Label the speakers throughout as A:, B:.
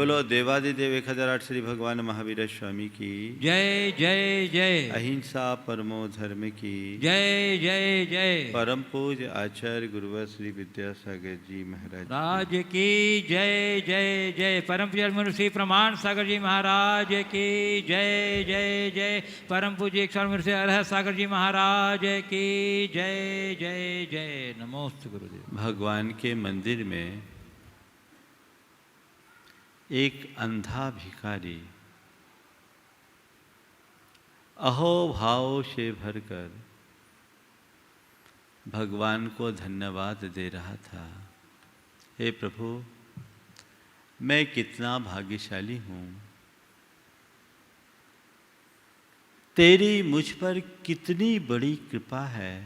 A: बोलो देवादिदेव 1008 श्री भगवान महावीर स्वामी की
B: जय जय जय।
A: अहिंसा परमो धर्म की
B: जय जय जय।
A: परम पूज आचार्य गुरुवर श्री विद्यासागर जी महाराज
B: राज की जय जय जय। परम पूज्य मुनि श्री प्रमाण सागर जी महाराज की जय जय जय। परम पूज्य एक मुनि श्री अरहत सागर जी महाराज की जय जय जय। नमोस्तु गुरुदेव।
A: भगवान के मंदिर में एक अंधा भिखारी अहोभाव से भरकर भगवान को धन्यवाद दे रहा था। हे प्रभु, मैं कितना भाग्यशाली हूँ, तेरी मुझ पर कितनी बड़ी कृपा है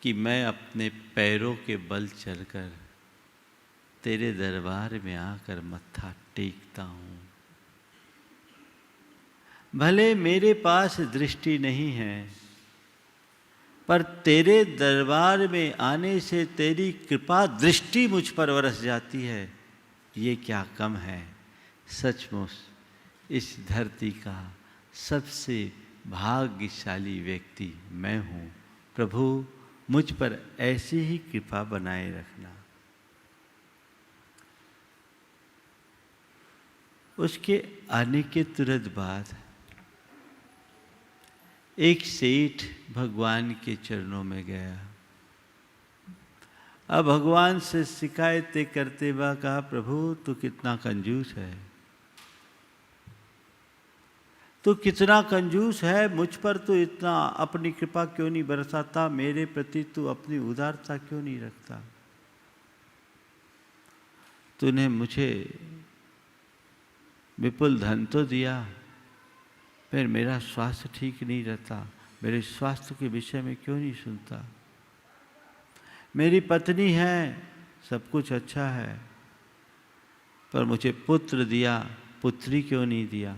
A: कि मैं अपने पैरों के बल चलकर तेरे दरबार में आकर मत्था टेकता हूँ। भले मेरे पास दृष्टि नहीं है, पर तेरे दरबार में आने से तेरी कृपा दृष्टि मुझ पर बरस जाती है। ये क्या कम है। सचमुच इस धरती का सबसे भाग्यशाली व्यक्ति मैं हूँ। प्रभु, मुझ पर ऐसी ही कृपा बनाए रखना। उसके आने के तुरंत बाद एक सेठ भगवान के चरणों में गया। अब भगवान से शिकायतें करते हुए कहा, प्रभु तू कितना कंजूस है, तू कितना कंजूस है। मुझ पर तू इतना अपनी कृपा क्यों नहीं बरसाता, मेरे प्रति तू अपनी उदारता क्यों नहीं रखता। तूने मुझे विपुल धन तो दिया, फिर मेरा स्वास्थ्य ठीक नहीं रहता, मेरे स्वास्थ्य के विषय में क्यों नहीं सुनता। मेरी पत्नी है, सब कुछ अच्छा है, पर मुझे पुत्र दिया, पुत्री क्यों नहीं दिया।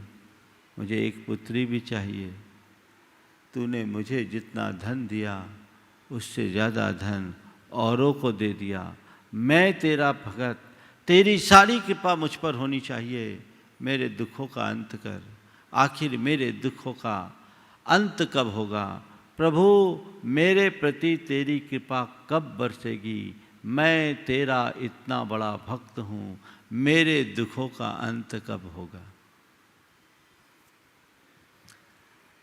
A: मुझे एक पुत्री भी चाहिए। तूने मुझे जितना धन दिया उससे ज़्यादा धन औरों को दे दिया। मैं तेरा भगत, तेरी सारी कृपा मुझ पर होनी चाहिए। मेरे दुखों का अंत कर। आखिर मेरे दुखों का अंत कब होगा। प्रभु, मेरे प्रति तेरी कृपा कब बरसेगी। मैं तेरा इतना बड़ा भक्त हूँ, मेरे दुखों का अंत कब होगा।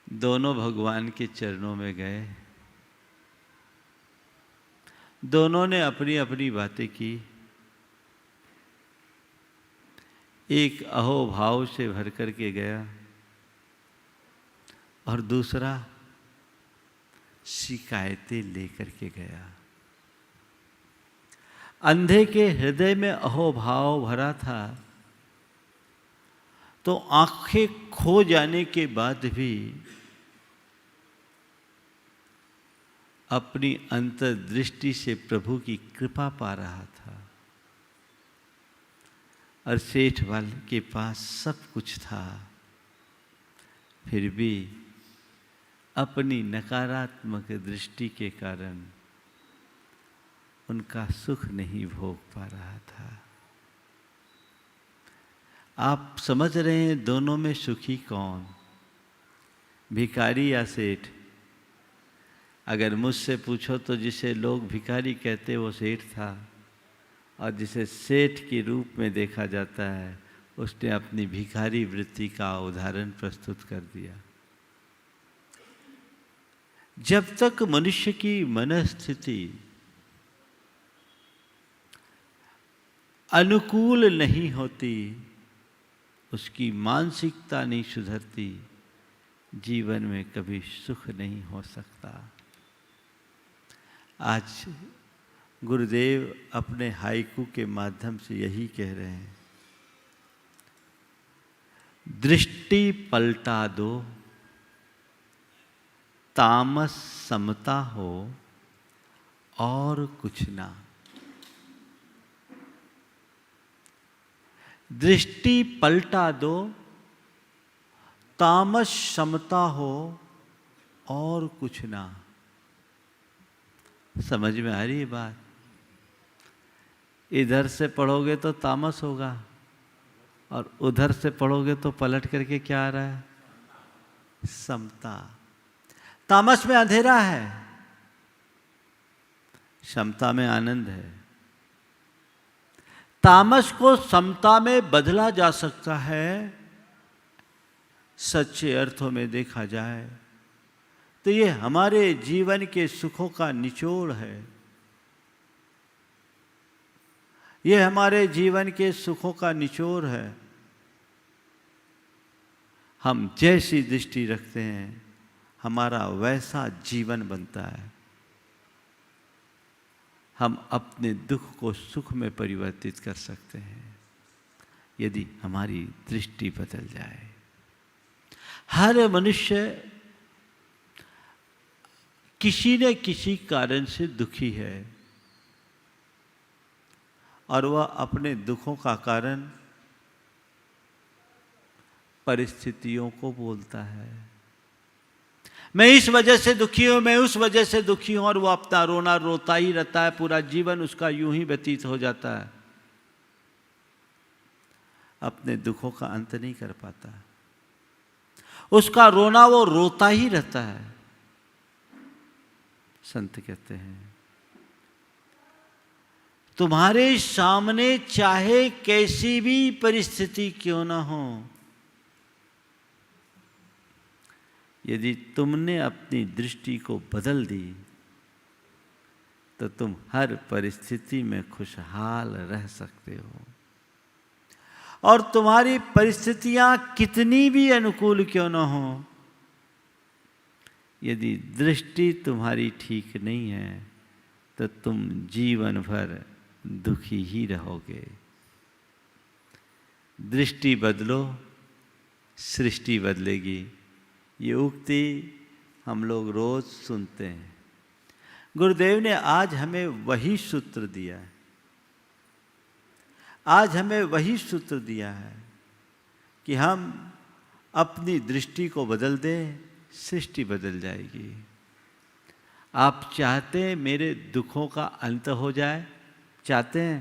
A: दोनों भगवान के चरणों में गए। दोनों ने अपनी अपनी बातें की। एक अहोभाव से भर कर के गया और दूसरा शिकायतें लेकर के गया। अंधे के हृदय में अहोभाव भरा था, तो आंखें खो जाने के बाद भी अपनी अंतर्दृष्टि से प्रभु की कृपा पा रहा था। और सेठ वाले के पास सब कुछ था, फिर भी अपनी नकारात्मक दृष्टि के कारण उनका सुख नहीं भोग पा रहा था। आप समझ रहे हैं दोनों में सुखी कौन, भिखारी या सेठ। अगर मुझसे पूछो तो जिसे लोग भिखारी कहते वो सेठ था, और जिसे सेठ के रूप में देखा जाता है उसने अपनी भिखारी वृत्ति का उदाहरण प्रस्तुत कर दिया। जब तक मनुष्य की मनस्थिति अनुकूल नहीं होती, उसकी मानसिकता नहीं सुधरती, जीवन में कभी सुख नहीं हो सकता। आज गुरुदेव अपने हाइकू के माध्यम से यही कह रहे हैं, दृष्टि पलटा दो, तामस समता हो और कुछ ना। दृष्टि पलटा दो, तामस समता हो और कुछ ना। समझ में आ रही है बात। इधर से पढ़ोगे तो तामस होगा और उधर से पढ़ोगे तो पलट करके क्या आ रहा है? समता। तामस में अंधेरा है, समता में आनंद है। तामस को समता में बदला जा सकता है। सच्चे अर्थों में देखा जाए तो ये हमारे जीवन के सुखों का निचोड़ है। ये हमारे जीवन के सुखों का निचोड़ है। हम जैसी दृष्टि रखते हैं हमारा वैसा जीवन बनता है। हम अपने दुख को सुख में परिवर्तित कर सकते हैं यदि हमारी दृष्टि बदल जाए। हर मनुष्य किसी न किसी कारण से दुखी है और वह अपने दुखों का कारण परिस्थितियों को बोलता है। मैं इस वजह से दुखी हूं, मैं उस वजह से दुखी हूं, और वो अपना रोना रोता ही रहता है। पूरा जीवन उसका यूं ही व्यतीत हो जाता है। अपने दुखों का अंत नहीं कर पाता। उसका रोना वो रोता ही रहता है। संत कहते हैं तुम्हारे सामने चाहे कैसी भी परिस्थिति क्यों ना हो, यदि तुमने अपनी दृष्टि को बदल दी तो तुम हर परिस्थिति में खुशहाल रह सकते हो। और तुम्हारी परिस्थितियां कितनी भी अनुकूल क्यों न हो, यदि दृष्टि तुम्हारी ठीक नहीं है तो तुम जीवन भर दुखी ही रहोगे। दृष्टि बदलो, सृष्टि बदलेगी। ये उक्ति हम लोग रोज सुनते हैं। गुरुदेव ने आज हमें वही सूत्र दिया है। आज हमें वही सूत्र दिया है कि हम अपनी दृष्टि को बदल दें, सृष्टि बदल जाएगी। आप चाहते हैं मेरे दुखों का अंत हो जाए? चाहते हैं?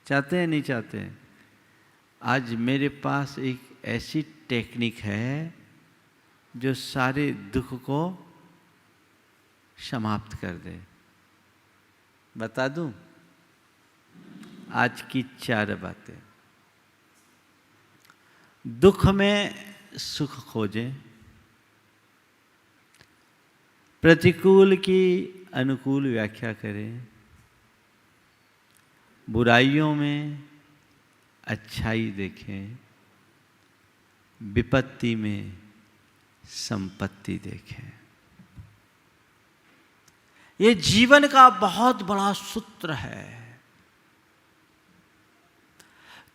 A: चाहते हैं नहीं चाहते हैं? आज मेरे पास एक ऐसी टेक्निक है जो सारे दुख को समाप्त कर दे। बता दूं? आज की 4 बातें। दुख में सुख खोजें, प्रतिकूल की अनुकूल व्याख्या करें, बुराइयों में अच्छाई देखें, विपत्ति में संपत्ति देखें। ये जीवन का बहुत बड़ा सूत्र है।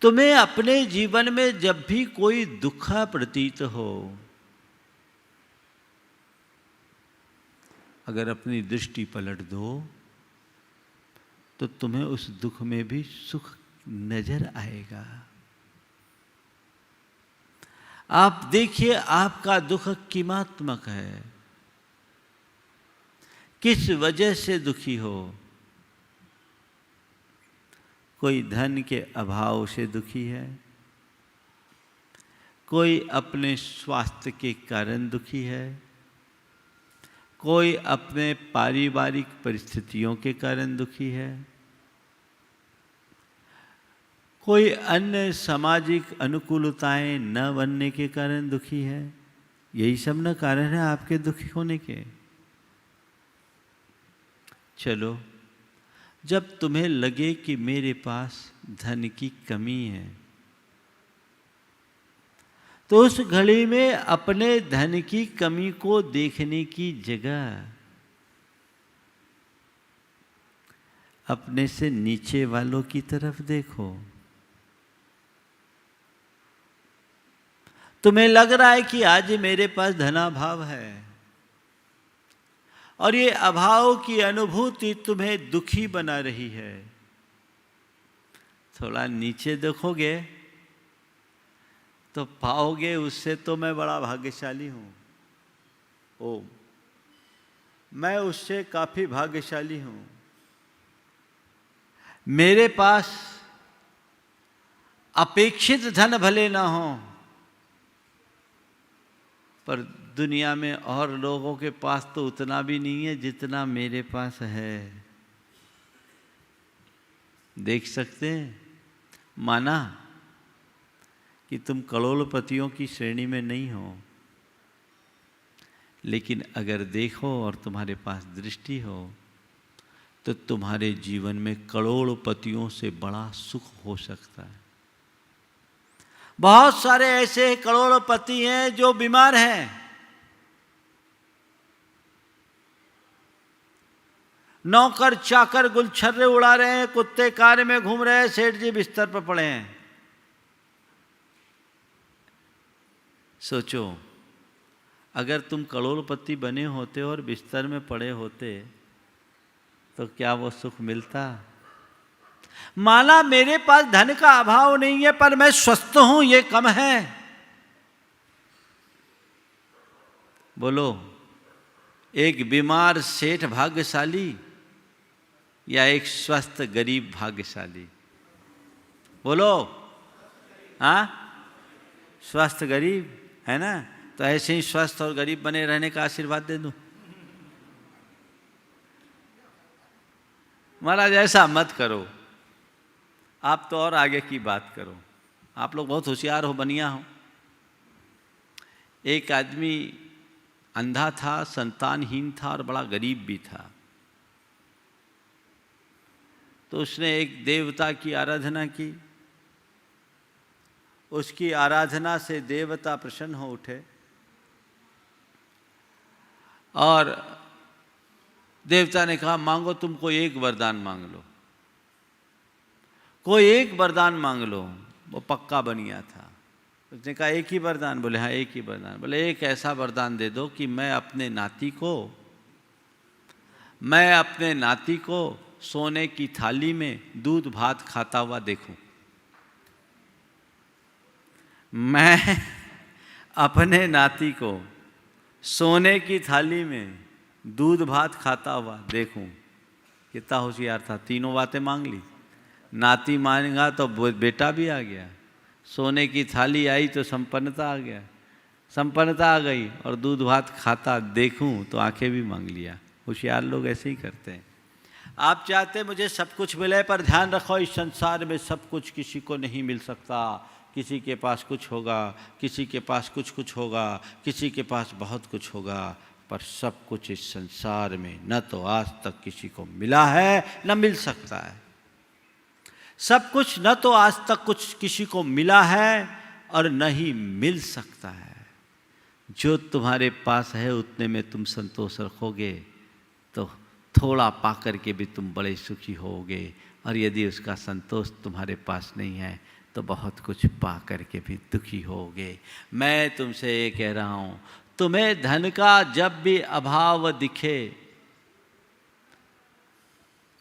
A: तुम्हें अपने जीवन में जब भी कोई दुख प्रतीत हो, अगर अपनी दृष्टि पलट दो तो तुम्हें उस दुख में भी सुख नजर आएगा। आप देखिए, आपका दुख कीमात्मक है। किस वजह से दुखी हो? कोई धन के अभाव से दुखी है, कोई अपने स्वास्थ्य के कारण दुखी है, कोई अपने पारिवारिक परिस्थितियों के कारण दुखी है, कोई अन्य सामाजिक अनुकूलताएं न बनने के कारण दुखी है। यही सब न कारण है आपके दुखी होने के। चलो, जब तुम्हें लगे कि मेरे पास धन की कमी है, तो उस घड़ी में अपने धन की कमी को देखने की जगह अपने से नीचे वालों की तरफ देखो। तुम्हें लग रहा है कि आज मेरे पास धनाभाव है और ये अभाव की अनुभूति तुम्हें दुखी बना रही है। थोड़ा नीचे देखोगे तो पाओगे उससे तो मैं बड़ा भाग्यशाली हूं। ओ, मैं उससे काफी भाग्यशाली हूं। मेरे पास अपेक्षित धन भले ना हो, पर दुनिया में और लोगों के पास तो उतना भी नहीं है जितना मेरे पास है। देख सकते हैं, माना कि तुम करोड़पतियों की श्रेणी में नहीं हो, लेकिन अगर देखो और तुम्हारे पास दृष्टि हो तो तुम्हारे जीवन में करोड़पतियों से बड़ा सुख हो सकता है। बहुत सारे ऐसे करोड़पति हैं जो बीमार हैं, नौकर चाकर गुलछर्रे उड़ा रहे हैं, कुत्ते कार में घूम रहे हैं, सेठ जी बिस्तर पर पड़े हैं। सोचो, अगर तुम करोड़पति बने होते और बिस्तर में पड़े होते तो क्या वो सुख मिलता? माना मेरे पास धन का अभाव नहीं है पर मैं स्वस्थ हूं, ये कम है। बोलो, एक बीमार सेठ भाग्यशाली या एक स्वस्थ गरीब भाग्यशाली? बोलो, हाँ, स्वस्थ गरीब है ना? तो ऐसे ही स्वस्थ और गरीब बने रहने का आशीर्वाद दे दूं। महाराज ऐसा मत करो, आप तो और आगे की बात करो। आप लोग बहुत होशियार हो, बनिया हो। एक आदमी अंधा था, संतानहीन था और बड़ा गरीब भी था। तो उसने एक देवता की आराधना की। उसकी आराधना से देवता प्रसन्न हो उठे और देवता ने कहा, मांगो, तुम कोई एक वरदान मांग लो, कोई एक वरदान मांग लो। वो पक्का बनिया था। उसने कहा, एक ही वरदान? बोले हाँ, एक ही वरदान। बोले, एक ऐसा वरदान दे दो कि मैं अपने नाती को सोने की थाली में दूध भात खाता हुआ देखूं। मैं अपने नाती को सोने की थाली में दूध भात खाता हुआ देखूं। कितना होशियार था, तीनों बातें मांग ली। नाती मांगा तो बेटा भी आ गया, सोने की थाली आई तो संपन्नता आ गया, संपन्नता आ गई, और दूध भात खाता देखूं तो आंखें भी मांग लिया। होशियार लोग ऐसे ही करते हैं। आप चाहते मुझे सब कुछ मिले, पर ध्यान रखो, इस संसार में सब कुछ किसी को नहीं मिल सकता। किसी के पास कुछ होगा, किसी के पास कुछ होगा, किसी के पास बहुत कुछ होगा, पर सब कुछ इस संसार में न तो आज तक किसी को मिला है न मिल सकता है। सब कुछ न तो आज तक कुछ किसी को मिला है और न ही मिल सकता है। जो तुम्हारे पास है उतने में तुम संतोष रखोगे तो थोड़ा पाकर के भी तुम बड़े सुखी होगे, और यदि उसका संतोष तुम्हारे पास नहीं है तो बहुत कुछ पा करके भी दुखी होगे। मैं तुमसे ये कह रहा हूँ, तुम्हें धन का जब भी अभाव दिखे,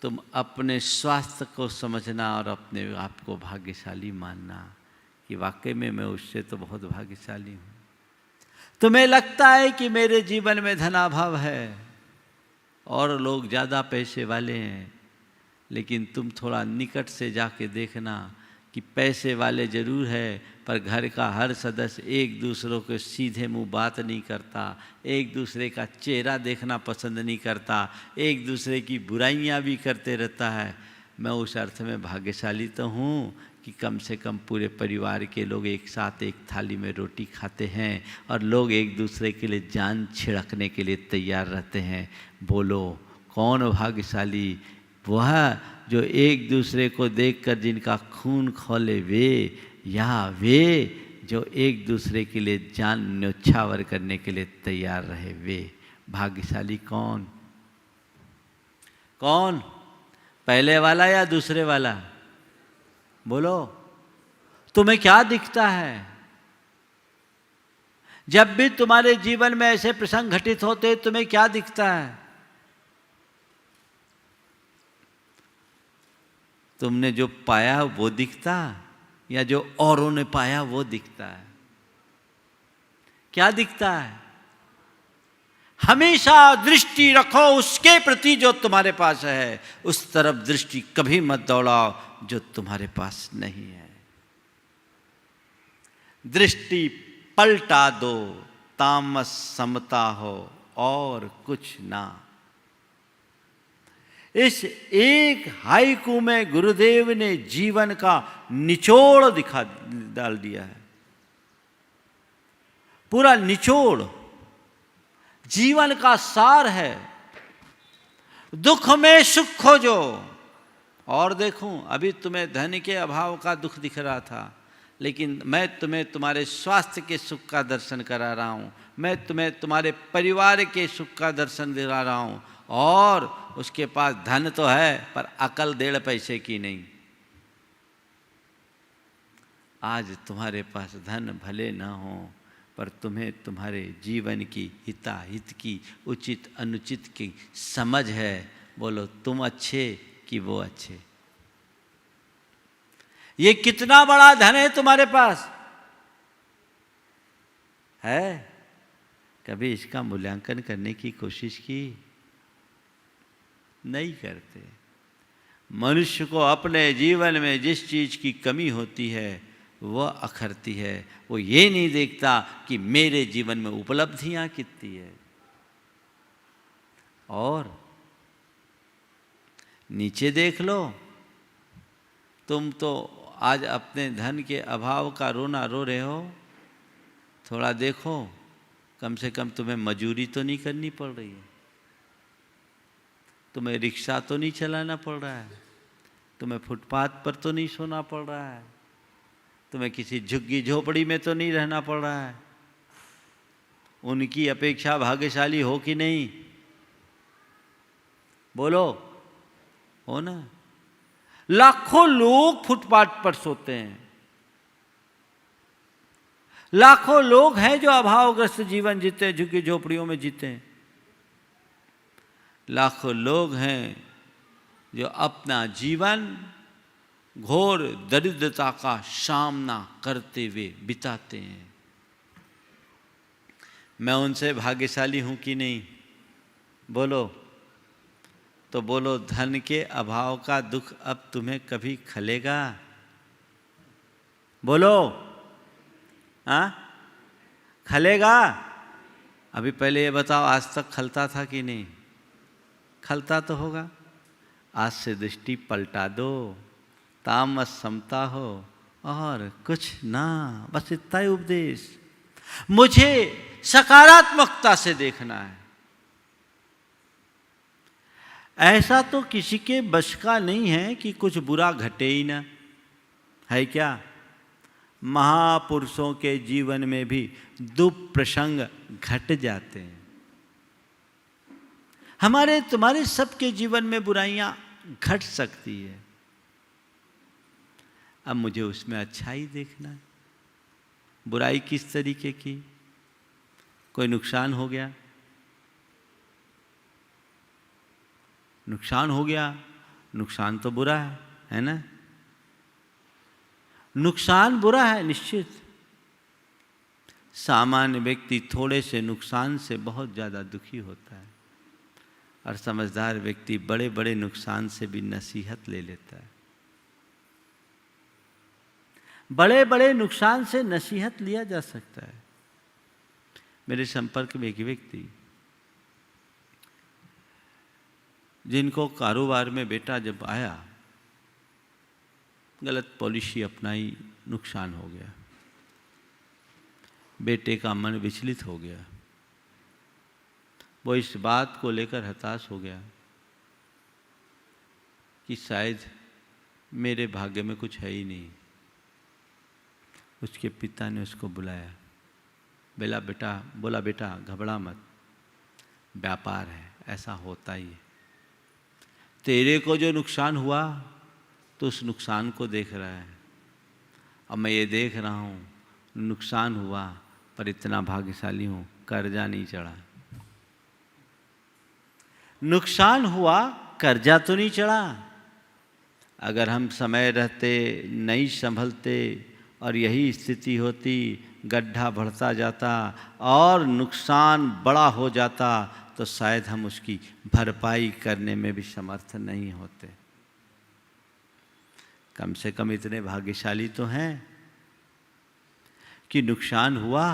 A: तुम अपने स्वास्थ्य को समझना और अपने आप को भाग्यशाली मानना कि वाकई में मैं उससे तो बहुत भाग्यशाली हूँ। तुम्हें लगता है कि मेरे जीवन में धनाभाव है और लोग ज़्यादा पैसे वाले हैं, लेकिन तुम थोड़ा निकट से जाके देखना कि पैसे वाले ज़रूर है, पर घर का हर सदस्य एक दूसरों के सीधे मुंह बात नहीं करता, एक दूसरे का चेहरा देखना पसंद नहीं करता, एक दूसरे की बुराइयां भी करते रहता है। मैं उस अर्थ में भाग्यशाली तो हूँ कि कम से कम पूरे परिवार के लोग एक साथ एक थाली में रोटी खाते हैं और लोग एक दूसरे के लिए जान छिड़कने के लिए तैयार रहते हैं। बोलो, कौन भाग्यशाली? वह जो एक दूसरे को देखकर जिनका खून खौले वे, या वे जो एक दूसरे के लिए जान न्योछावर करने के लिए तैयार रहे वे? भाग्यशाली कौन? कौन? पहले वाला या दूसरे वाला? बोलो, तुम्हें क्या दिखता है? जब भी तुम्हारे जीवन में ऐसे प्रसंग घटित होते तुम्हें क्या दिखता है? तुमने जो पाया वो दिखता या जो औरों ने पाया वो दिखता है? क्या दिखता है? हमेशा दृष्टि रखो उसके प्रति जो तुम्हारे पास है, उस तरफ दृष्टि कभी मत दौड़ाओ जो तुम्हारे पास नहीं है। दृष्टि पलटा दो, तामस समता हो और कुछ ना। इस एक हाइकू में गुरुदेव ने जीवन का निचोड़ डाल दिया है, पूरा निचोड़ जीवन का सार है। दुख में सुख खोजो। और देखूं, अभी तुम्हें धन के अभाव का दुख दिख रहा था, लेकिन मैं तुम्हें तुम्हारे स्वास्थ्य के सुख का दर्शन करा रहा हूं, मैं तुम्हें तुम्हारे परिवार के सुख का दर्शन दिला रहा हूं। और उसके पास धन तो है पर अकल 1.5 पैसे की नहीं। आज तुम्हारे पास धन भले ना हो, पर तुम्हें तुम्हारे जीवन की हिताहित की उचित अनुचित की समझ है। बोलो, तुम अच्छे कि वो अच्छे? ये कितना बड़ा धन है तुम्हारे पास है? कभी इसका मूल्यांकन करने की कोशिश की? नहीं करते। मनुष्य को अपने जीवन में जिस चीज की कमी होती है वह अखरती है। वो ये नहीं देखता कि मेरे जीवन में उपलब्धियां कितनी है। और नीचे देख लो, तुम तो आज अपने धन के अभाव का रोना रो रहे हो। थोड़ा देखो, कम से कम तुम्हें मजूरी तो नहीं करनी पड़ रही है, तुम्हें रिक्शा तो नहीं चलाना पड़ रहा है, तुम्हें फुटपाथ पर तो नहीं सोना पड़ रहा है, तुम्हें किसी झुग्गी झोपड़ी में तो नहीं रहना पड़ रहा है। उनकी अपेक्षा भाग्यशाली हो कि नहीं? बोलो, हो ना? लाखों लोग फुटपाथ पर सोते हैं, लाखों लोग हैं जो अभावग्रस्त जीवन जीते हैं, झुग्गी झोपड़ियों में जीते हैं। लाखों लोग हैं जो अपना जीवन घोर दरिद्रता का सामना करते हुए बिताते हैं। मैं उनसे भाग्यशाली हूं कि नहीं? बोलो तो बोलो, धन के अभाव का दुख अब तुम्हें कभी खलेगा? बोलो, हाँ खलेगा? अभी पहले ये बताओ, आज तक खलता था कि नहीं? खलता तो होगा। आज से दृष्टि पलटा दो, तामस समता हो और कुछ ना। बस इतना ही उपदेश। मुझे सकारात्मकता से देखना है। ऐसा तो किसी के बस का नहीं है कि कुछ बुरा घटे ही ना, है क्या? महापुरुषों के जीवन में भी दुप्रसंग घट जाते हैं। हमारे तुम्हारे सबके जीवन में बुराइयां घट सकती है। अब मुझे उसमें अच्छाई देखना है। बुराई किस तरीके की? कोई नुकसान हो गया, नुकसान हो गया, नुकसान तो बुरा है ना? नुकसान बुरा है निश्चित। सामान्य व्यक्ति थोड़े से नुकसान से बहुत ज़्यादा दुखी होता है, और समझदार व्यक्ति बड़े बड़े नुकसान से भी नसीहत ले लेता है। बड़े बड़े नुकसान से नसीहत लिया जा सकता है। मेरे संपर्क में एक व्यक्ति, जिनको कारोबार में बेटा जब आया, गलत पॉलिसी अपनाई, नुकसान हो गया, बेटे का मन विचलित हो गया। वो इस बात को लेकर हताश हो गया कि शायद मेरे भाग्य में कुछ है ही नहीं। उसके पिता ने उसको बुलाया, बोला बेटा घबरा मत, व्यापार है, ऐसा होता ही है। तेरे को जो नुकसान हुआ तो उस नुकसान को देख रहा है, अब मैं ये देख रहा हूँ नुकसान हुआ पर इतना भाग्यशाली हूँ, कर्जा नहीं चढ़ा। नुकसान हुआ, कर्जा तो नहीं चढ़ा। अगर हम समय रहते नहीं संभलते और यही स्थिति होती, गड्ढा बढ़ता जाता और नुकसान बड़ा हो जाता तो शायद हम उसकी भरपाई करने में भी समर्थ नहीं होते। कम से कम इतने भाग्यशाली तो हैं कि नुकसान हुआ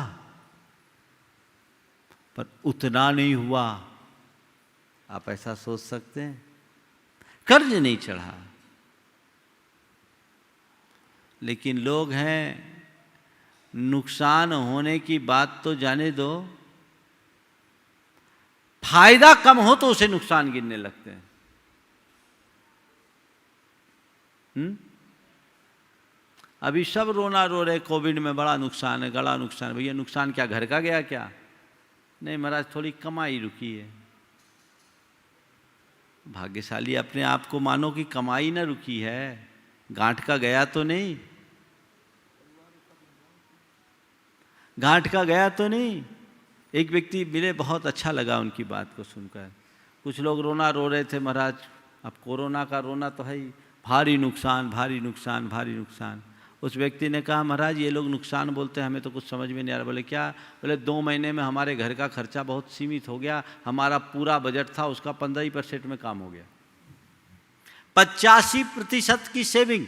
A: पर उतना नहीं हुआ। आप ऐसा सोच सकते हैं, कर्ज नहीं चढ़ा। लेकिन लोग हैं, नुकसान होने की बात तो जाने दो, फायदा कम हो तो उसे नुकसान गिनने लगते हैं। अभी सब रोना रो रहे, कोविड में बड़ा नुकसान है, बड़ा नुकसान है। भैया नुकसान क्या घर का गया क्या? नहीं महाराज, थोड़ी कमाई रुकी है। भाग्यशाली अपने आप को मानो कि कमाई ना रुकी है, गांठ का गया तो नहीं, गांठ का गया तो नहीं। एक व्यक्ति मिले, बहुत अच्छा लगा उनकी बात को सुनकर। कुछ लोग रोना रो रहे थे, महाराज अब कोरोना का रोना तो है ही, भारी नुकसान भारी नुकसान भारी नुकसान। उस व्यक्ति ने कहा, महाराज ये लोग नुकसान बोलते हैं, हमें तो कुछ समझ में नहीं आ रहा। बोले क्या? बोले 2 महीने में हमारे घर का खर्चा बहुत सीमित हो गया, हमारा पूरा बजट था उसका 15% में काम हो गया। 85% की सेविंग।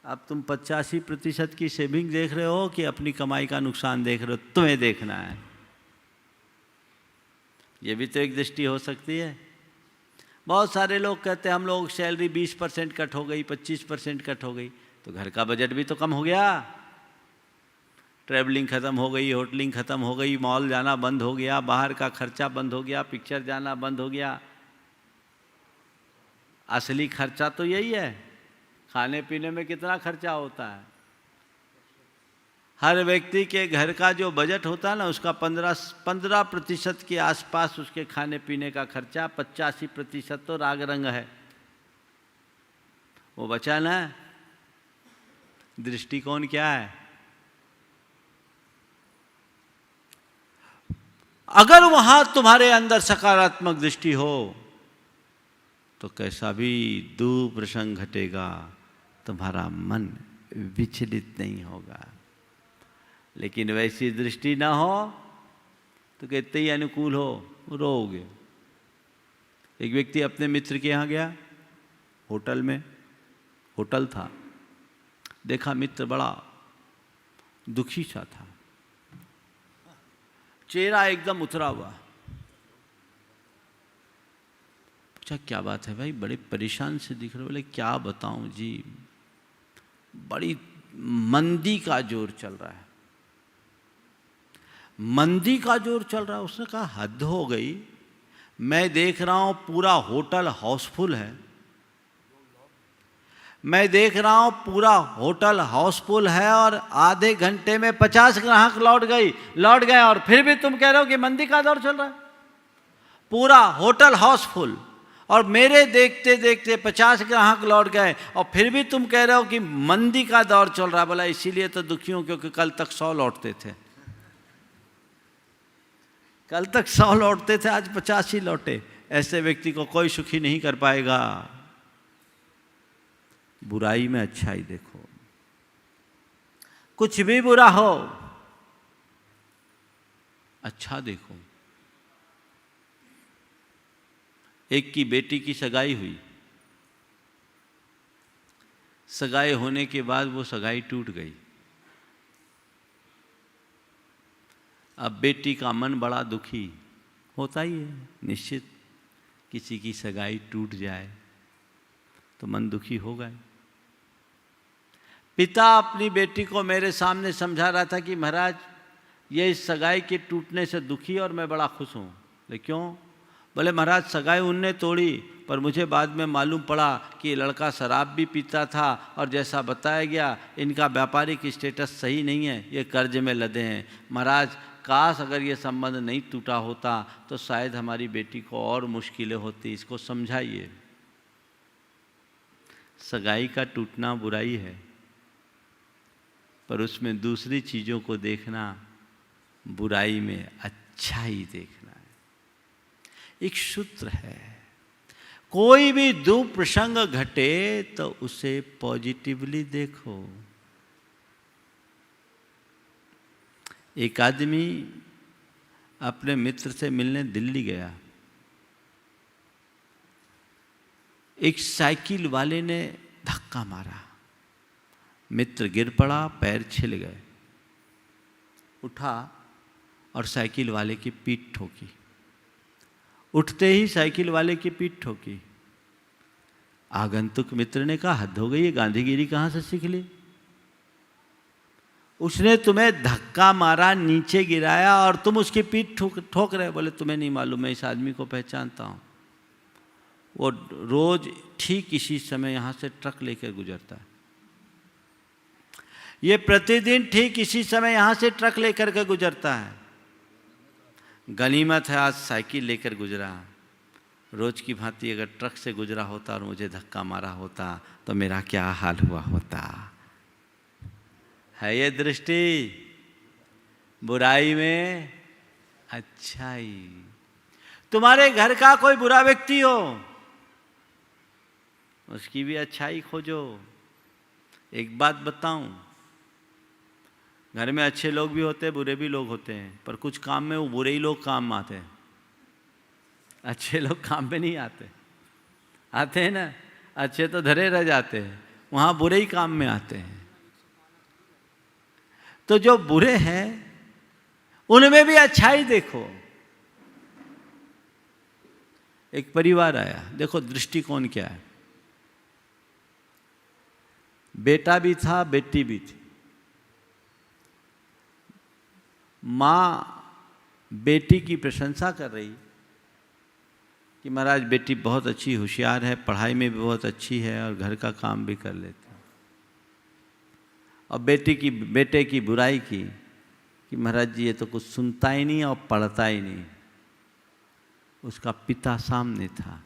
A: अब तुम 85% की सेविंग देख रहे हो कि अपनी कमाई का नुकसान देख रहे हो? तुम्हें देखना है। ये भी तो एक दृष्टि हो सकती है। बहुत सारे लोग कहते हैं हम लोग सैलरी 20% कट हो गई, 25% कट हो गई, तो घर का बजट भी तो कम हो गया। ट्रैवलिंग ख़त्म हो गई, होटलिंग ख़त्म हो गई, मॉल जाना बंद हो गया, बाहर का खर्चा बंद हो गया, पिक्चर जाना बंद हो गया। असली खर्चा तो यही है। खाने पीने में कितना खर्चा होता है? हर व्यक्ति के घर का जो बजट होता है ना, उसका 15% के आसपास उसके खाने पीने का खर्चा, 85% तो राग रंग है। वो बचा ना, दृष्टिकोण क्या है? अगर वहां तुम्हारे अंदर सकारात्मक दृष्टि हो तो कैसा भी दुख प्रसंग घटेगा, तुम्हारा मन विचलित नहीं होगा। लेकिन वैसी दृष्टि ना हो तो कितने ही अनुकूल हो, रोओगे। एक व्यक्ति अपने मित्र के यहाँ गया, होटल में, होटल था, देखा मित्र बड़ा दुखी सा था, चेहरा एकदम उतरा हुआ। पूछा क्या बात है भाई, बड़े परेशान से दिख रहे? बोले क्या बताऊं जी, बड़ी मंदी का जोर चल रहा है, मंदी का जोर चल रहा है। उसने कहा हद हो गई, मैं देख रहा हूं पूरा होटल हाउसफुल है, मैं देख रहा हूं पूरा होटल हाउसफुल है और आधे घंटे में 50 ग्राहक लौट गए और फिर भी तुम कह रहे हो कि मंदी का दौर चल रहा है। पूरा होटल हाउसफुल और मेरे देखते देखते 50 ग्राहक लौट गए और फिर भी तुम कह रहे हो कि मंदी का दौर चल रहा है। बोला इसीलिए तो दुखी हूं क्योंकि कल तक 100 लौटते थे, कल तक 100 लौटते थे, आज 50 ही लौटे। ऐसे व्यक्ति को कोई सुखी नहीं कर पाएगा। बुराई में अच्छाई देखो, कुछ भी बुरा हो अच्छा देखो। एक की बेटी की सगाई हुई, सगाई होने के बाद वो सगाई टूट गई। अब बेटी का मन बड़ा दुखी होता ही है, निश्चित किसी की सगाई टूट जाए तो मन दुखी होगा। पिता अपनी बेटी को मेरे सामने समझा रहा था कि महाराज ये इस सगाई के टूटने से दुखी और मैं बड़ा खुश हूँ। लेकिन क्यों? बोले महाराज सगाई उनने तोड़ी पर मुझे बाद में मालूम पड़ा कि लड़का शराब भी पीता था और जैसा बताया गया इनका व्यापारिक स्टेटस सही नहीं है, ये कर्ज में लदे हैं। महाराज काश अगर ये संबंध नहीं टूटा होता तो शायद हमारी बेटी को और मुश्किलें होती, इसको समझाइए। सगाई का टूटना बुराई है पर उसमें दूसरी चीज़ों को देखना बुराई में अच्छाई देखना है। एक सूत्र है, कोई भी दुख प्रसंग घटे तो उसे पॉजिटिवली देखो। एक आदमी अपने मित्र से मिलने दिल्ली गया। एक साइकिल वाले ने धक्का मारा, मित्र गिर पड़ा, पैर छिल गए। उठा और साइकिल वाले की पीठ ठोकी। उठते ही साइकिल वाले की पीठ ठोकी। आगंतुक मित्र ने कहा, हद हो गई, ये गांधीगिरी कहाँ से सीख ली? उसने तुम्हें धक्का मारा, नीचे गिराया और तुम उसकी पीठ ठोक रहे। बोले, तुम्हें नहीं मालूम, मैं इस आदमी को पहचानता हूँ। वो रोज ठीक इसी समय यहाँ से ट्रक लेकर गुजरता है। ये प्रतिदिन ठीक इसी समय यहाँ से ट्रक लेकर के गुजरता है। गनीमत है आज साइकिल लेकर गुजरा। रोज की भांति अगर ट्रक से गुजरा होता और मुझे धक्का मारा होता तो मेरा क्या हाल हुआ होता। है ये दृष्टि? बुराई में अच्छाई। तुम्हारे घर का कोई बुरा व्यक्ति हो, उसकी भी अच्छाई खोजो। एक बात बताऊं, घर में अच्छे लोग भी होते हैं, बुरे भी लोग होते हैं, पर कुछ काम में वो बुरे ही लोग काम आते हैं, अच्छे लोग काम पे नहीं आते। आते हैं ना, अच्छे तो धरे रह जाते हैं, वहाँ बुरे ही काम में आते हैं। तो जो बुरे हैं उनमें भी अच्छाई देखो। एक परिवार आया, देखो दृष्टिकोण क्या है। बेटा भी था, बेटी भी थी। माँ बेटी की प्रशंसा कर रही कि महाराज बेटी बहुत अच्छी होशियार है, पढ़ाई में भी बहुत अच्छी है और घर का काम भी कर लेती है। और बेटे की बुराई की कि महाराज जी ये तो कुछ सुनता ही नहीं और पढ़ता ही नहीं। उसका पिता सामने था,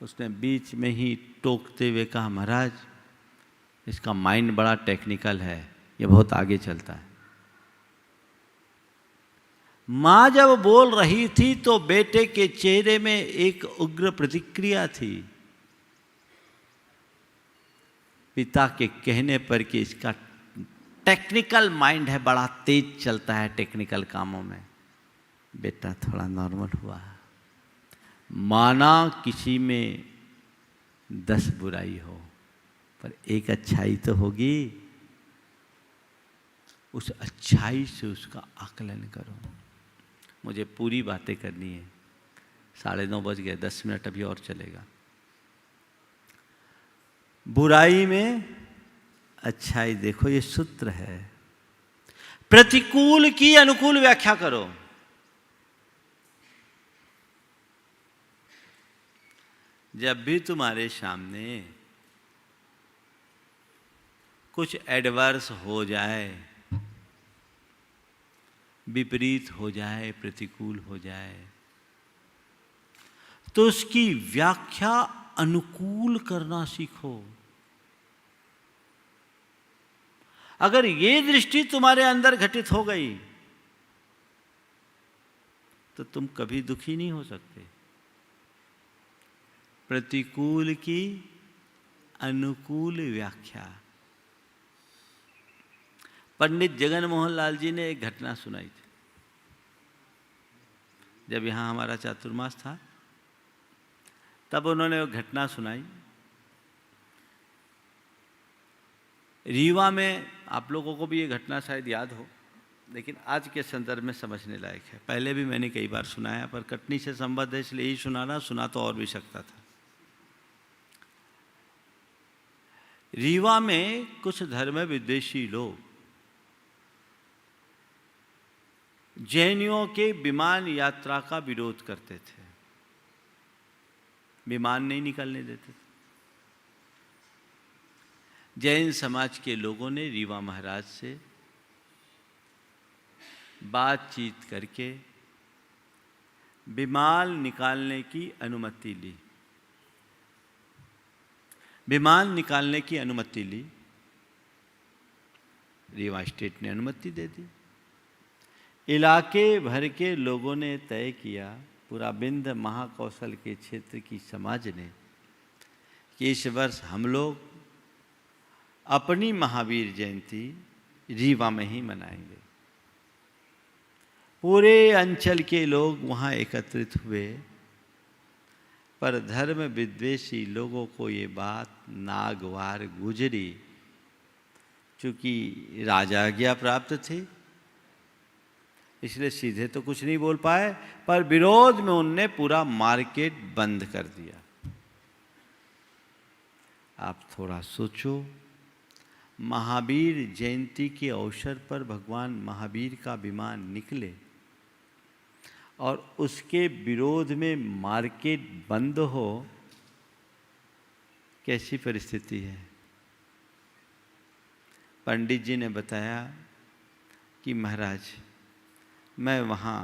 A: उसने बीच में ही टोकते हुए कहा, महाराज इसका माइंड बड़ा टेक्निकल है, ये बहुत आगे चलता है। माँ जब बोल रही थी तो बेटे के चेहरे में एक उग्र प्रतिक्रिया थी, पिता के कहने पर कि इसका टेक्निकल माइंड है, बड़ा तेज चलता है टेक्निकल कामों में। बेटा थोड़ा नॉर्मल हुआ। माना किसी में 10 बुराई हो पर एक अच्छाई तो होगी। उस अच्छाई से उसका आकलन करो। मुझे पूरी बातें करनी है, 9:30 बज गए, 10 मिनट अभी और चलेगा। बुराई में अच्छाई देखो, ये सूत्र है। प्रतिकूल की अनुकूल व्याख्या करो। जब भी तुम्हारे सामने कुछ एडवर्स हो जाए, विपरीत हो जाए, प्रतिकूल हो जाए, तो उसकी व्याख्या अनुकूल करना सीखो। अगर ये दृष्टि तुम्हारे अंदर घटित हो गई तो तुम कभी दुखी नहीं हो सकते। प्रतिकूल की अनुकूल व्याख्या। पंडित जगन मोहन लाल जी ने एक घटना सुनाई थी। जब यहाँ हमारा चातुर्मास था तब उन्होंने वो घटना सुनाई। रीवा में, आप लोगों को भी ये घटना शायद याद हो, लेकिन आज के संदर्भ में समझने लायक है। पहले भी मैंने कई बार सुनाया, पर कटनी से संबद्ध है इसलिए ही सुना तो और भी सकता था। रीवा में कुछ धर्म विद्वेषी लोग जैनियों के विमान यात्रा का विरोध करते थे, विमान नहीं निकलने देते थे। जैन समाज के लोगों ने रीवा महाराज से बातचीत करके विमान निकालने की अनुमति ली। विमान निकालने की अनुमति ली, रीवा स्टेट ने अनुमति दे दी। इलाके भर के लोगों ने तय किया, पूरा विंध्य महाकौशल के क्षेत्र की समाज ने, कि इस वर्ष हम लोग अपनी महावीर जयंती रीवा में ही मनाएंगे। पूरे अंचल के लोग वहाँ एकत्रित हुए, पर धर्म विद्वेषी लोगों को ये बात नागवार गुजरी। चूँकि राजा आज्ञा प्राप्त थी इसलिए सीधे तो कुछ नहीं बोल पाए, पर विरोध में उनने पूरा मार्केट बंद कर दिया। आप थोड़ा सोचो, महावीर जयंती के अवसर पर भगवान महावीर का विमान निकले और उसके विरोध में मार्केट बंद हो, कैसी परिस्थिति है। पंडित जी ने बताया कि महाराज मैं वहाँ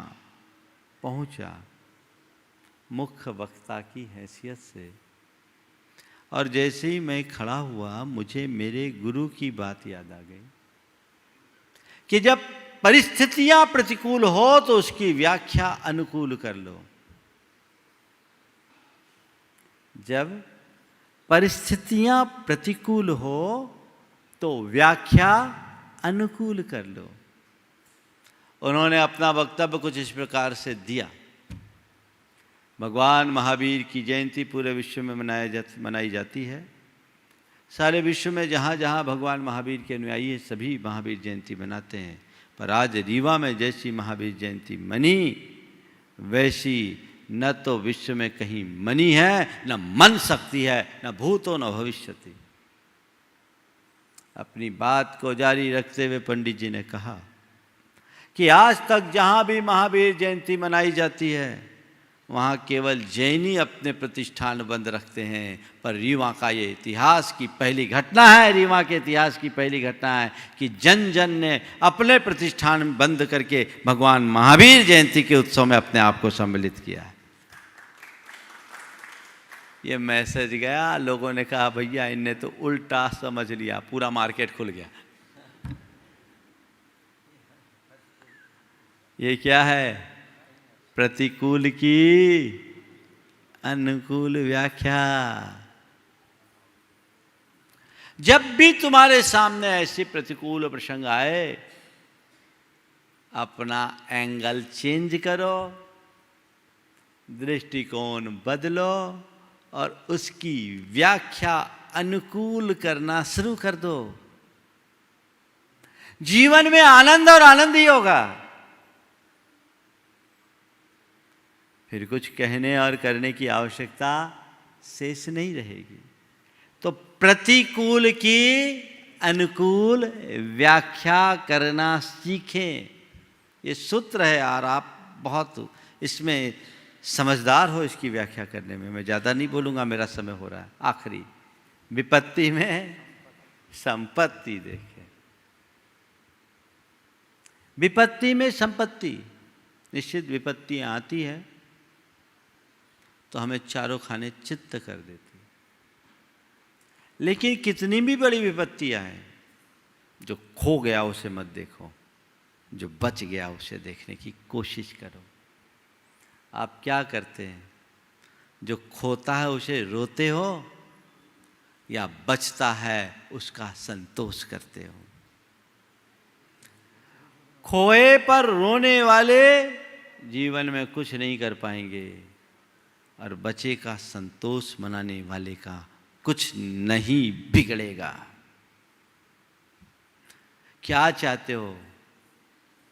A: पहुँचा मुख्य वक्ता की हैसियत से, और जैसे ही मैं खड़ा हुआ मुझे मेरे गुरु की बात याद आ गई कि जब परिस्थितियां प्रतिकूल हो तो उसकी व्याख्या अनुकूल कर लो। जब परिस्थितियां प्रतिकूल हो तो व्याख्या अनुकूल कर लो। उन्होंने अपना वक्तव्य कुछ इस प्रकार से दिया। भगवान महावीर की जयंती पूरे विश्व में मनाई जाती है। सारे विश्व में जहाँ जहाँ भगवान महावीर के अनुयायी हैं सभी महावीर जयंती मनाते हैं, पर आज रीवा में जैसी महावीर जयंती मनी वैसी न तो विश्व में कहीं मनी है, न मन सकती है, न भूतो न भविष्यति। अपनी बात को जारी रखते हुए पंडित जी ने कहा कि आज तक जहाँ भी महावीर जयंती मनाई जाती है वहाँ केवल जैन ही अपने प्रतिष्ठान बंद रखते हैं, पर रीवा का ये इतिहास की पहली घटना है, रीवा के इतिहास की पहली घटना है कि जन जन ने अपने प्रतिष्ठान बंद करके भगवान महावीर जयंती के उत्सव में अपने आप को सम्मिलित किया है। ये मैसेज गया, लोगों ने कहा भैया इनने तो उल्टा समझ लिया, पूरा मार्केट खुल गया। ये क्या है? प्रतिकूल की अनुकूल व्याख्या। जब भी तुम्हारे सामने ऐसे प्रतिकूल प्रसंग आए, अपना एंगल चेंज करो, दृष्टिकोण बदलो और उसकी व्याख्या अनुकूल करना शुरू कर दो। जीवन में आनंद और आनंद ही होगा। फिर कुछ कहने और करने की आवश्यकता शेष नहीं रहेगी। तो प्रतिकूल की अनुकूल व्याख्या करना सीखें, ये सूत्र है और आप बहुत इसमें समझदार हो इसकी व्याख्या करने में। मैं ज़्यादा नहीं बोलूँगा, मेरा समय हो रहा है। आखिरी, विपत्ति में संपत्ति देखें। विपत्ति में संपत्ति, निश्चित विपत्तियाँ आती है तो हमें चारों खाने चित्त कर देती, लेकिन कितनी भी बड़ी विपत्तियां हैं, जो खो गया उसे मत देखो, जो बच गया उसे देखने की कोशिश करो। आप क्या करते हैं? जो खोता है उसे रोते हो या बचता है उसका संतोष करते हो? खोए पर रोने वाले जीवन में कुछ नहीं कर पाएंगे, और बचे का संतोष मनाने वाले का कुछ नहीं बिगड़ेगा। क्या चाहते हो?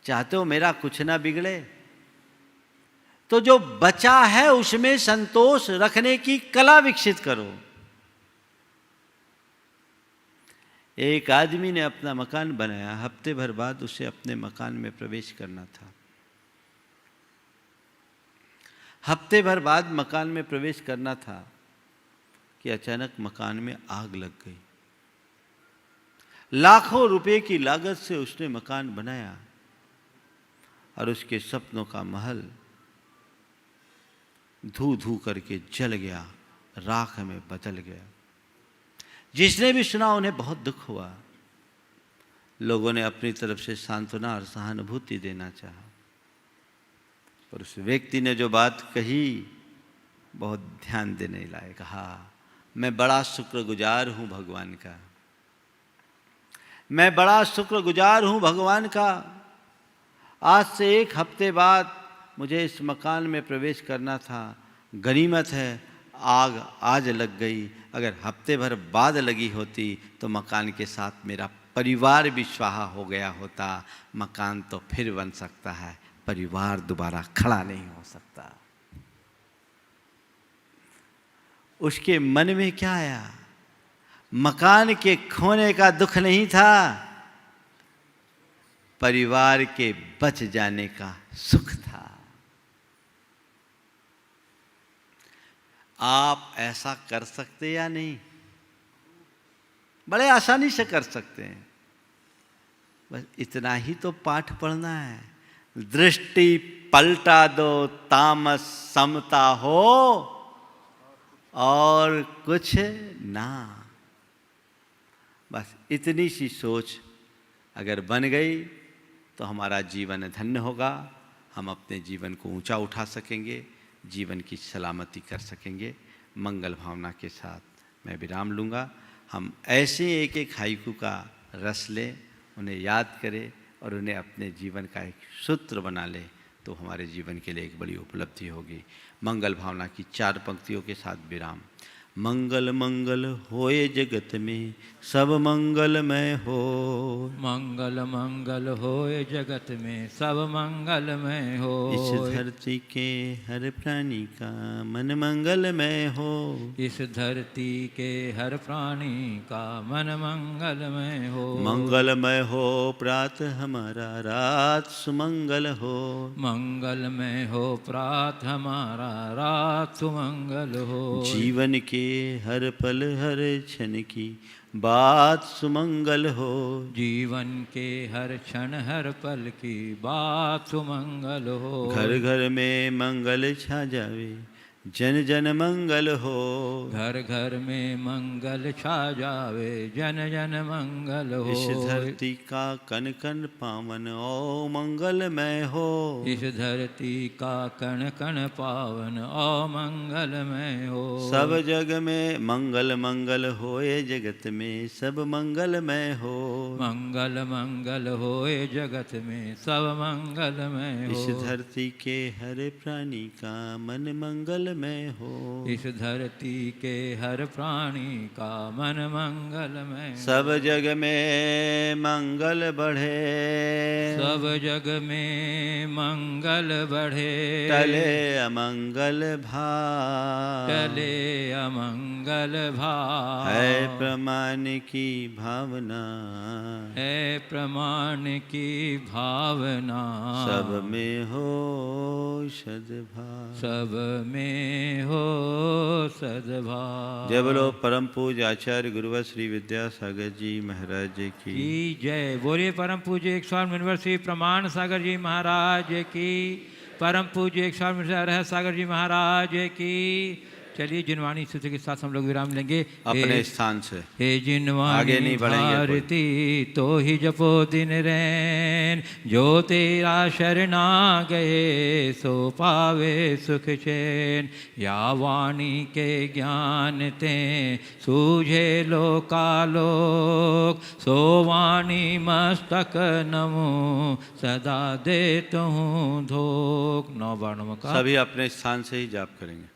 A: चाहते हो मेरा कुछ ना बिगड़े? तो जो बचा है उसमें संतोष रखने की कला विकसित करो। एक आदमी ने अपना मकान बनाया, हफ्ते भर बाद उसे अपने मकान में प्रवेश करना था। हफ्ते भर बाद मकान में प्रवेश करना था कि अचानक मकान में आग लग गई। लाखों रुपए की लागत से उसने मकान बनाया और उसके सपनों का महल धू धू करके जल गया, राख में बदल गया। जिसने भी सुना उन्हें बहुत दुख हुआ। लोगों ने अपनी तरफ से सांत्वना और सहानुभूति देना चाहा, पर उस व्यक्ति ने जो बात कही बहुत ध्यान देने लायक। कहा, मैं बड़ा शुक्रगुजार हूँ भगवान का, मैं बड़ा शुक्रगुजार हूँ भगवान का। आज से 1 हफ्ते बाद मुझे इस मकान में प्रवेश करना था। गनीमत है आग आज लग गई, अगर हफ्ते भर बाद लगी होती तो मकान के साथ मेरा परिवार भी स्वाहा हो गया होता। मकान तो फिर बन सकता है, परिवार दोबारा खड़ा नहीं हो सकता। उसके मन में क्या आया? मकान के खोने का दुख नहीं था, परिवार के बच जाने का सुख था। आप ऐसा कर सकते या नहीं? बड़े आसानी से कर सकते हैं। बस इतना ही तो पाठ पढ़ना है। दृष्टि पलटा दो, तामस समता हो और कुछ ना। बस इतनी सी सोच अगर बन गई तो हमारा जीवन धन्य होगा। हम अपने जीवन को ऊंचा उठा सकेंगे, जीवन की सलामती कर सकेंगे। मंगल भावना के साथ मैं विराम लूँगा। हम ऐसे एक एक हाइकू का रस लें, उन्हें याद करें और उन्हें अपने जीवन का एक सूत्र बना लें, तो हमारे जीवन के लिए एक बड़ी उपलब्धि होगी। मंगल भावना की 4 पंक्तियों के साथ विराम। मंगल मंगल होए जगत में सब मंगलमय हो।
B: मंगल मंगल होए जगत में सब मंगलमय हो।
A: इस धरती के हर प्राणी का मन मंगलमय हो।
B: इस धरती के हर प्राणी का मन मंगलमय हो।
A: मंगलमय हो प्रातः हमारा, रात सुमंगल हो।
B: मंगलमय हो प्रात हमारा, रात सुमंगल हो।
A: जीवन के हर पल हर क्षण की बात सुमंगल हो।
B: जीवन के हर क्षण हर पल की बात सुमंगल हो।
A: घर घर में मंगल छा जावे, जन जन मंगल हो।
B: घर घर में मंगल छा जावे, जन जन मंगल हो।
A: इस धरती का कण कण पावन ओ मंगलमय हो।
B: इस धरती का कण कण पावन ओ मंगलमय हो।
A: सब जग में मंगल मंगल होए, जगत में सब मंगलमय हो।
B: मंगल मंगल होए जगत में सब मंगलमय हो।
A: इस धरती के हर प्राणी का मन मंगलमय हो।
B: इस धरती के हर प्राणी का मन मंगलमय हो।
A: सब जग में मंगल बढ़े,
B: सब जग में मंगल बढ़े।
A: टले अमंगल भाव,
B: टले अमंगल भाव।
A: है प्रमाण की भावना,
B: है प्रमाण की भावना।
A: सब में हो सद्भाव।
B: सब में हो सद्भाव।
A: जय बोलो परम पूज्य आचार्य गुरुवर श्री विद्यासागर जी महाराज की
B: जय। बोलिए परम पूज्य 100 श्री प्रमाण सागर जी महाराज की। परम पूज्य 100 अरहत सागर जी महाराज की। चलिए जिनवाणी सूत्र के साथ हम लोग विराम लेंगे
A: अपने स्थान से।
B: हे जिनवाणी
A: आगे नहीं बढ़ेंगे
B: भारती तो ही जपो दिन रैन। जो तेरा शरणा गए सो पावे सुख चैन। या वाणी के ज्ञान ते सूझे लोकालोक। सो वाणी मस्तक नमो सदा देता हूँ धोख। 9 बार नमस्कार।
A: सभी अपने स्थान से ही जाप करेंगे।